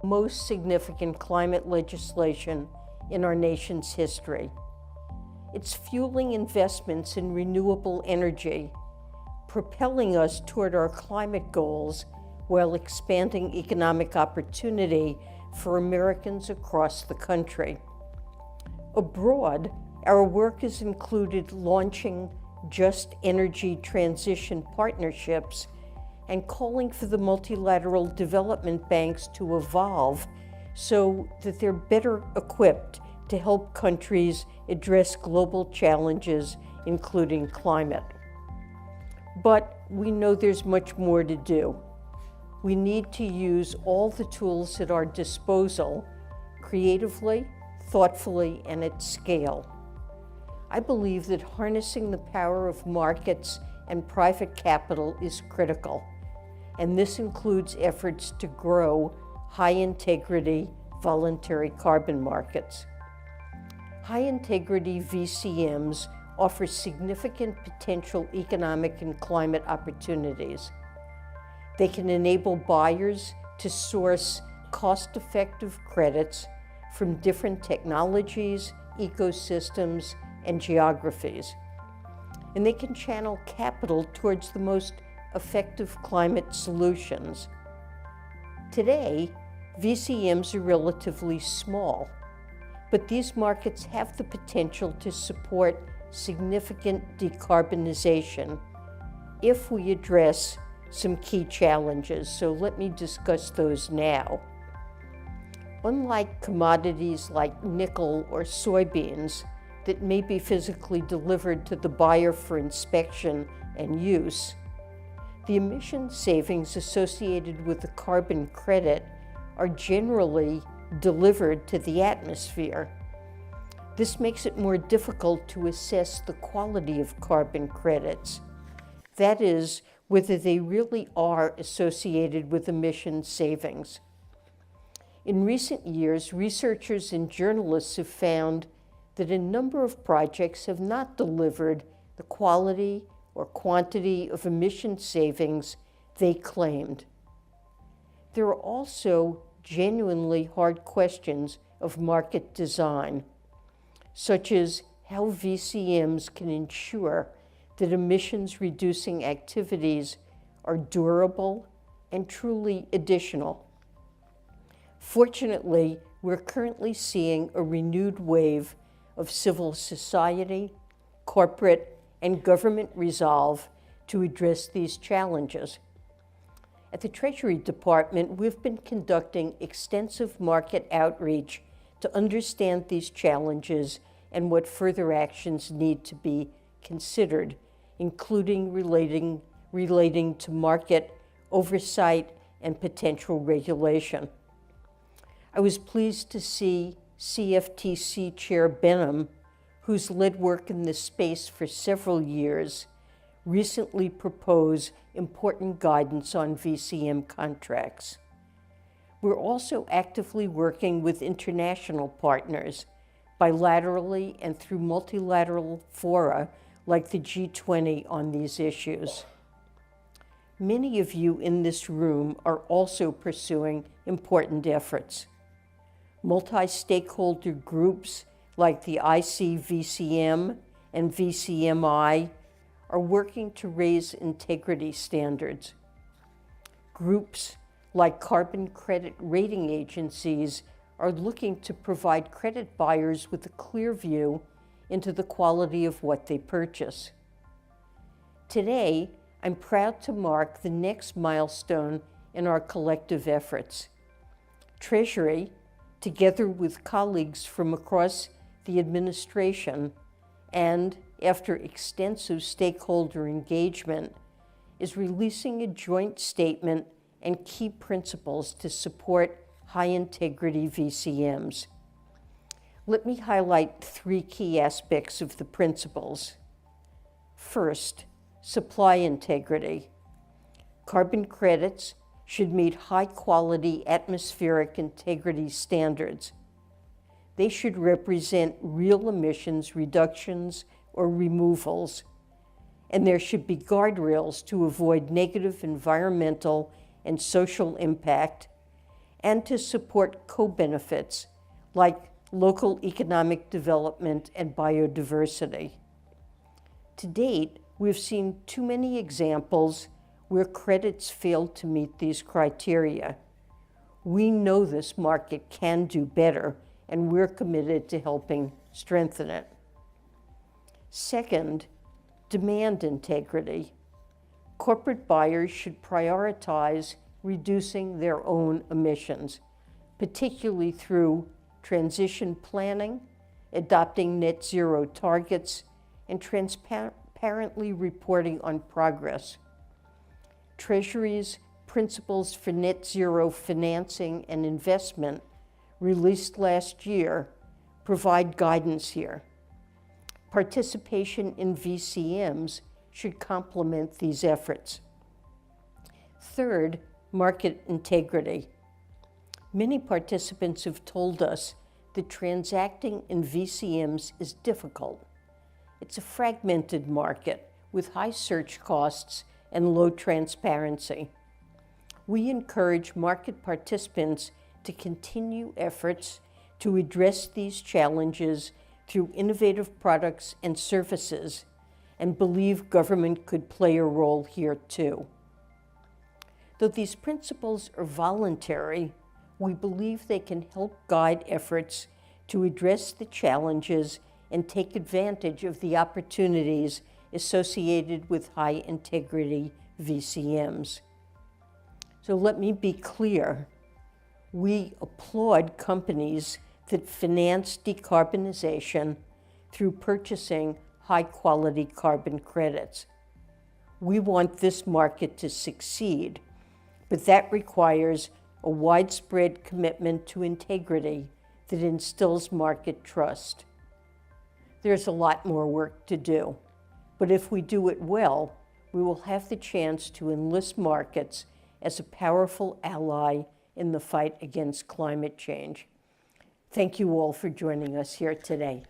most significant climate legislation in our nation's history. It's fueling investments in renewable energy, propelling us toward our climate goals while expanding economic opportunity for Americans across the country. Abroad, our work has included launching just energy transition partnerships and calling for the multilateral development banks to evolve so that they're better equipped to help countries address global challenges, including climate. But we know there's much more to do. We need to use all the tools at our disposal creatively, thoughtfully, and at scale. I believe that harnessing the power of markets and private capital is critical, and this includes efforts to grow high-integrity voluntary carbon markets. High-integrity VCMs offer significant potential economic and climate opportunities. They can enable buyers to source cost-effective credits from different technologies, ecosystems, and geographies. And they can channel capital towards the most effective climate solutions. Today, VCMs are relatively small, but these markets have the potential to support significant decarbonization if we address some key challenges. So let me discuss those now. Unlike commodities like nickel or soybeans that may be physically delivered to the buyer for inspection and use, the emission savings associated with the carbon credit are generally delivered to the atmosphere. This makes it more difficult to assess the quality of carbon credits. That is, whether they really are associated with emission savings. In recent years, researchers and journalists have found that a number of projects have not delivered the quality or quantity of emission savings they claimed. There are also genuinely hard questions of market design, such as how VCMs can ensure that emissions-reducing activities are durable and truly additional. Fortunately, we're currently seeing a renewed wave of civil society, corporate, and government resolve to address these challenges. At the Treasury Department, we've been conducting extensive market outreach to understand these challenges and what further actions need to be considered, including relating to market oversight and potential regulation. I was pleased to see CFTC Chair Benham, who's led work in this space for several years, recently propose important guidance on VCM contracts. We're also actively working with international partners, bilaterally and through multilateral fora like the G20 on these issues. Many of you in this room are also pursuing important efforts. Multi-stakeholder groups like the ICVCM and VCMI are working to raise integrity standards. Groups like carbon credit rating agencies are looking to provide credit buyers with a clear view into the quality of what they purchase. Today, I'm proud to mark the next milestone in our collective efforts. Treasury, together with colleagues from across the administration, and after extensive stakeholder engagement, is releasing a joint statement and key principles to support high-integrity VCMs. Let me highlight three key aspects of the principles. First, supply integrity. Carbon credits should meet high-quality atmospheric integrity standards. They should represent real emissions reductions or removals, and there should be guardrails to avoid negative environmental and social impact and to support co-benefits like local economic development and biodiversity. To date, we've seen too many examples where credits failed to meet these criteria. We know this market can do better, and we're committed to helping strengthen it. Second, demand integrity. Corporate buyers should prioritize reducing their own emissions, particularly through transition planning, adopting net zero targets, and transparently reporting on progress. Treasury's Principles for Net Zero Financing and Investment, released last year, provide guidance here. Participation in VCMs should complement these efforts. Third, market integrity. Many participants have told us that transacting in VCMs is difficult. It's a fragmented market with high search costs and low transparency. We encourage market participants to continue efforts to address these challenges through innovative products and services, and believe government could play a role here too. Though these principles are voluntary, we believe they can help guide efforts to address the challenges and take advantage of the opportunities associated with high integrity VCMs. So let me be clear. We applaud companies that finance decarbonization through purchasing high-quality carbon credits. We want this market to succeed, but that requires a widespread commitment to integrity that instills market trust. There's a lot more work to do, but if we do it well, we will have the chance to enlist markets as a powerful ally in the fight against climate change. Thank you all for joining us here today.